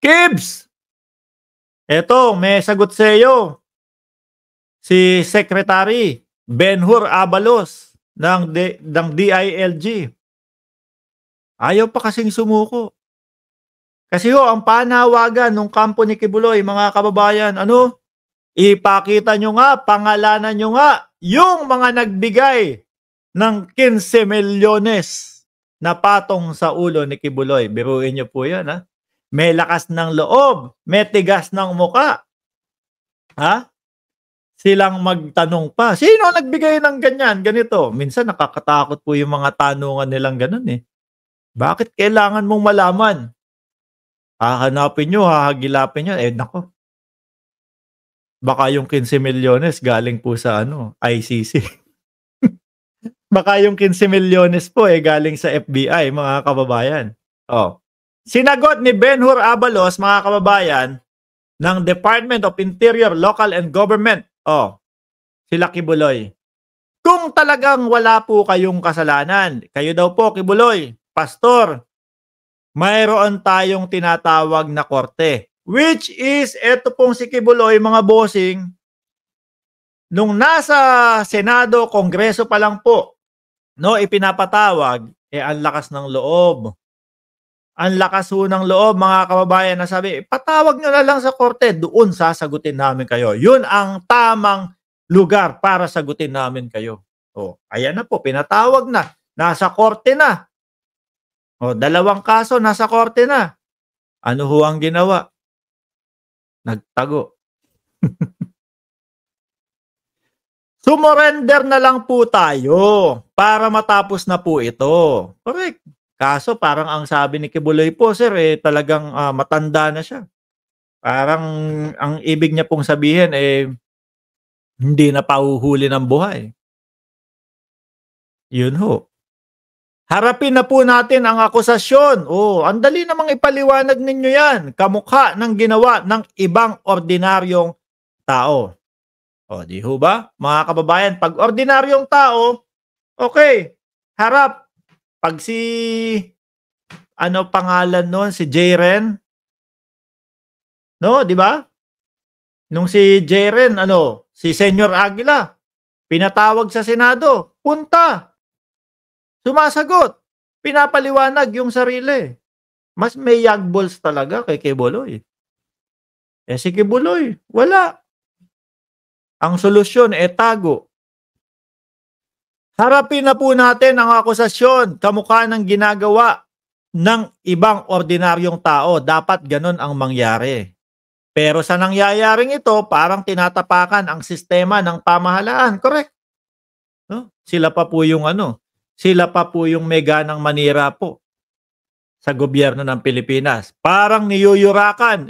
Kibs! Eto, may sagot sa iyo si Secretary Benhur Abalos ng DILG. Ayaw pa kasing sumuko. Kasi ho, ang panawagan ng kampo ni Kibuloy, mga kababayan, ano? Ipakita nyo nga, pangalanan nyo nga, yung mga nagbigay ng 15 milyones na patong sa ulo ni Kibuloy. Biruin nyo po yan, ha? May lakas ng loob, may tigas ng muka. Ha? Silang magtanong pa, sino nagbigay ng ganyan, ganito? Minsan nakakatakot po yung mga tanungan nilang ganun eh. Bakit kailangan mong malaman? Hahanapin nyo, hahagilapin nyo, eh nako. Baka yung 15 milyones galing po sa ICC. Baka yung 15 milyones po galing sa FBI, mga kababayan. Oh. Sinagot ni Benhur Abalos, mga kababayan, ng Department of Interior, Local and Government. Oh, sila Kibuloy. Kung talagang wala po kayong kasalanan, kayo daw po, Kibuloy, pastor, mayroon tayong tinatawag na korte. Which is, eto pong si Kibuloy, mga bossing, nung nasa Senado, Kongreso pa lang po, ipinapatawag, ang lakas ng loob. Ang lakas ho ng loob, mga kababayan, na sabi, patawag nyo na lang sa korte, doon sasagutin namin kayo. Yun ang tamang lugar para sagutin namin kayo. Ayan na po, pinatawag na. Nasa korte na. 2 kaso, nasa korte na. Ano ho ang ginawa? Nagtago. Sumurrender na lang po tayo para matapos na po ito. Correct. Kaso parang ang sabi ni Kibuloy po, sir, talagang matanda na siya. Parang ang ibig niya pong sabihin, hindi na pauhuli ng buhay. Yun ho. Harapin na po natin ang akusasyon. Ang dali namang ipaliwanag ninyo yan. Kamukha ng ginawa ng ibang ordinaryong tao. Di ho ba? Mga kababayan, pag ordinaryong tao, okay, harap. Pag si, pangalan nun, si Jaren, di ba? Nung si Jaren, si Senyor Aguila, pinatawag sa Senado, punta. Sumasagot, pinapaliwanag yung sarili. Mas may yagballs talaga kay Kibuloy. Si Kibuloy, wala. Ang solusyon tago. Harapin na po natin ang akusasyon, kamukha ng ginagawa ng ibang ordinaryong tao. Dapat ganun ang mangyari. Pero sa nangyayaring ito, parang tinatapakan ang sistema ng pamahalaan. Correct? Sila pa po yung sila pa po yung may ganang manira po sa gobyerno ng Pilipinas. Parang niyuyurakan,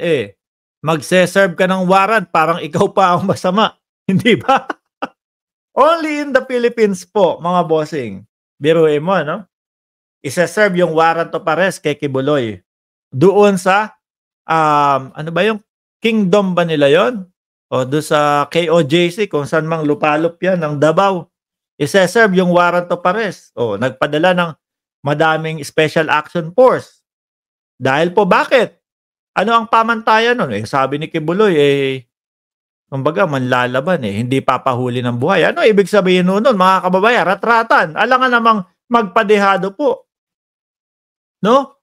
magse-serve ka ng warrant, parang ikaw pa ang masama. Hindi ba? Only in the Philippines po, mga bossing. Biruin mo, Isa-serve yung warrant of arrest kay Kibuloy. Doon sa, yung kingdom ba nila yon? Doon sa KOJC, kung saan mang lupalop yan, ng Davao. Isa-serve yung warrant of arrest. Nagpadala ng madaming special action force. Dahil po, bakit? Ano ang pamantayan nun? Sabi ni Kibuloy, kumbaga, manlalaban hindi papahuli ng buhay. Ano ibig sabihin nun, mga kababayan? Ratratan. Alangan namang magpadehado po.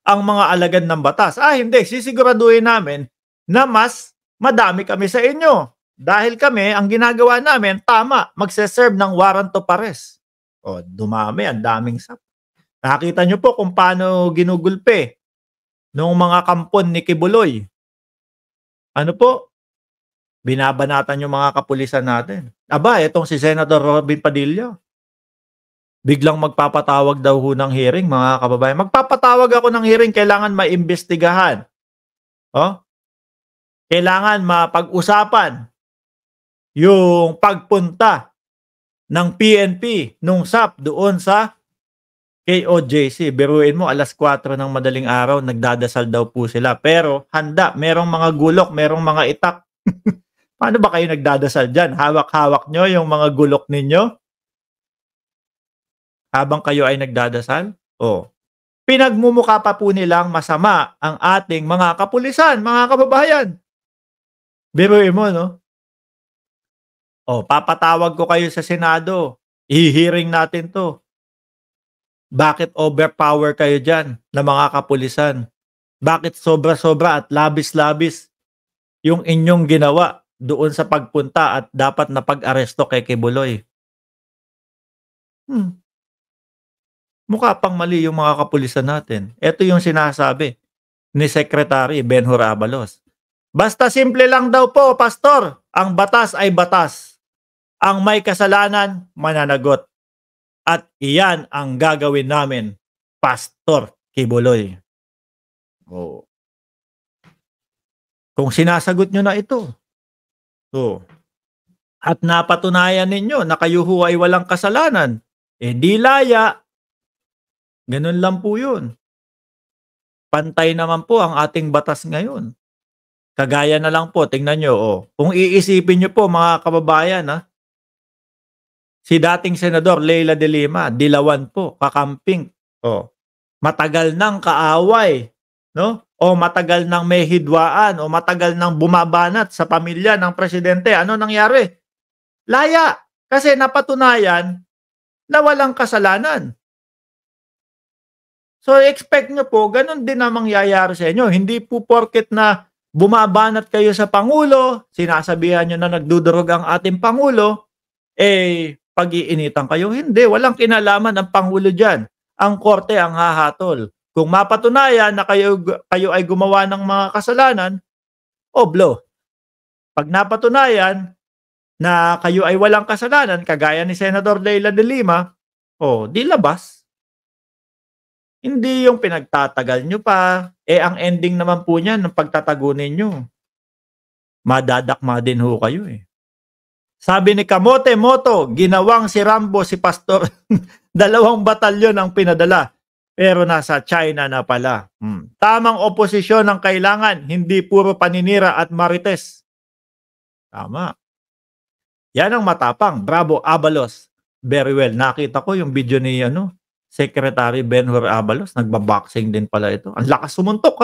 Ang mga alagad ng batas. Hindi. Sisiguraduhin namin na mas madami kami sa inyo. Dahil kami, ang ginagawa namin, tama, magse-serve ng warrant of arrest. Dumami, ang daming sap. Nakita nyo po kung paano ginugulpe ng mga kampon ni Kibuloy. Ano po? Binabanatan yung mga kapulisan natin. Itong si Senator Robin Padilla. Biglang magpapatawag daw ho ng hearing, mga kababayan. Magpapatawag ako ng hearing, kailangan maimbestigahan. Kailangan mapag-usapan yung pagpunta ng PNP nung SAP doon sa KOJC. Biruin mo, 4:00 ng madaling araw, nagdadasal daw po sila. Pero handa, merong mga gulok, merong mga itak. Paano ba kayo nagdadasal dyan? Hawak-hawak nyo yung mga gulok ninyo? Habang kayo ay nagdadasal? pinagmumukha pa po nilang masama ang ating mga kapulisan, mga kababayan. Biruin mo, no? O, papatawag ko kayo sa Senado. I-hearing natin to. Bakit overpower kayo dyan na mga kapulisan? Bakit sobra-sobra at labis-labis yung inyong ginawa doon sa pagpunta at dapat na pag-aresto kay Kibuloy? Mukha pang mali yung mga kapulisan natin. Ito yung sinasabi ni Secretary Benhur Abalos. Basta simple lang daw po, Pastor. Ang batas ay batas. Ang may kasalanan, mananagot. At iyan ang gagawin namin, Pastor Kibuloy. Oh. Kung sinasagot nyo na ito, at napatunayan ninyo na kayo ho ay walang kasalanan, di laya. Ganun lang po yun. Pantay naman po ang ating batas ngayon. Kagaya na lang po, tingnan nyo, kung iisipin nyo po mga kababayan, si dating Senador Leila de Lima, Dilawan po, kakamping. Matagal nang kaaway, no? O matagal nang may hidwaan, o matagal nang bumabanat sa pamilya ng presidente. Ano nangyari? Laya. Kasi napatunayan na walang kasalanan. So expect nyo po, ganun din ang mangyayari sa inyo. Hindi po porket na bumabanat kayo sa Pangulo, sinasabihan nyo na nagdudurog ang ating Pangulo, pag-iinitan kayo. Hindi, walang kinalaman ang Pangulo dyan. Ang korte ang hahatol. Kung mapatunayan na kayo ay gumawa ng mga kasalanan, blow. Pag napatunayan na kayo ay walang kasalanan, kagaya ni Senador Leila de Lima, di labas. Hindi yung pinagtatagal nyo pa. Ang ending naman po niyan ng pagtatago ninyo, madadakma din ho kayo Sabi ni Kamote Moto, ginawang si Rambo si Pastor. 2 batalyon ang pinadala. Pero nasa China na pala. Tamang oposisyon ang kailangan, hindi puro paninira at marites. Tama. Yan ang matapang. Bravo, Abalos. Very well. Nakita ko yung video ni Secretary Benhur Abalos. Nagbaboxing din pala ito. Ang lakas sumuntok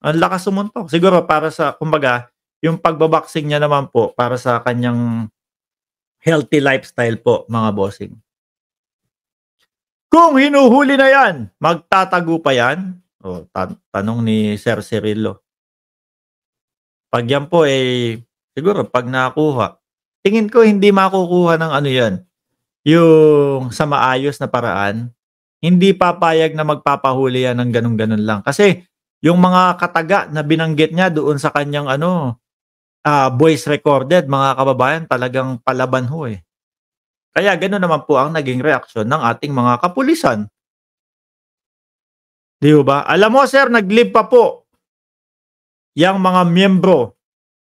Ang lakas sumuntok. Siguro para sa, kumbaga, yung pagbaboxing niya naman po para sa kanyang healthy lifestyle po, mga bossing. Kung hinuhuli na yan, magtatago pa yan? Tanong ni Sir Cirillo. Pag yan po siguro pag nakuha, tingin ko hindi makukuha ng yan. Yung sa maayos na paraan, hindi papayag na magpapahuli yan ng ganun-ganun lang. Kasi yung mga kataga na binanggit niya doon sa kanyang voice recorded, mga kababayan, talagang palaban ho Kaya gano'n naman po ang naging reaksyon ng ating mga kapulisan. Di ba? Alam mo, sir, nag-live pa po yung mga miyembro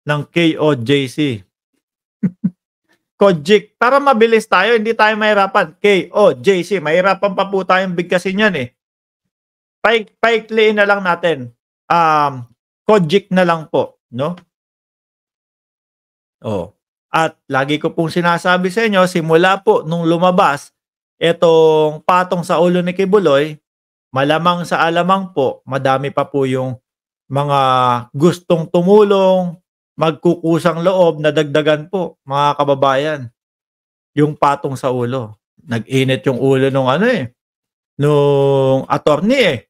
ng KOJC. Kojik. Para mabilis tayo, hindi tayo mahirapan. KOJC. Mahirapan pa po tayong bigkasin yan Paikliin na lang natin. Kojik na lang po. No? At lagi ko pong sinasabi sa inyo, simula po nung lumabas itong patong sa ulo ni Kibuloy, malamang sa alamang po, madami pa po yung mga gustong tumulong, magkukusang loob na dagdagan po, mga kababayan. Yung patong sa ulo. Nag-init yung ulo nung nung attorney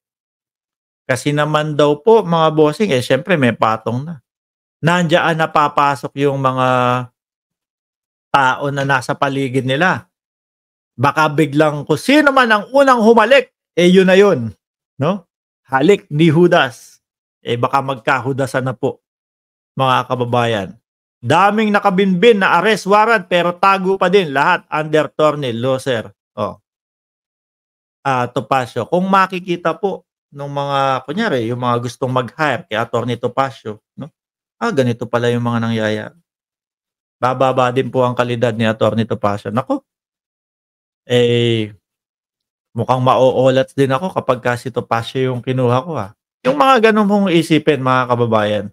Kasi naman daw po, mga bossing, syempre may patong na. Nandiyan na papasok yung mga tao na nasa paligid nila. Baka biglang kung sino man ang unang humalik, yun na yun. No? Halik ni Judas. Baka magkahudasan na po, mga kababayan. Daming nakabinbin na arrest warrant pero tago pa din lahat under Tornel Loser. Topacio. Kung makikita po ng mga, kunyari, yung mga gustong mag-hire kay Atty. Topacio, no? Ganito pala yung mga nangyayari. Bababa din po ang kalidad ni Atty. Topacio. Nako, mukhang ma-o-olats din ako kapag si Topacio yung kinuha ko Yung mga ganun mong isipin, mga kababayan.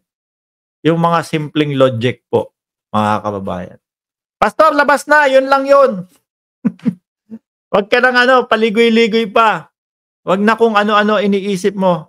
Yung mga simpleng logic po, mga kababayan. Pastor, labas na, yun lang yun. Huwag ka nang paligoy-ligoy pa. Wag na kung ano-ano iniisip mo.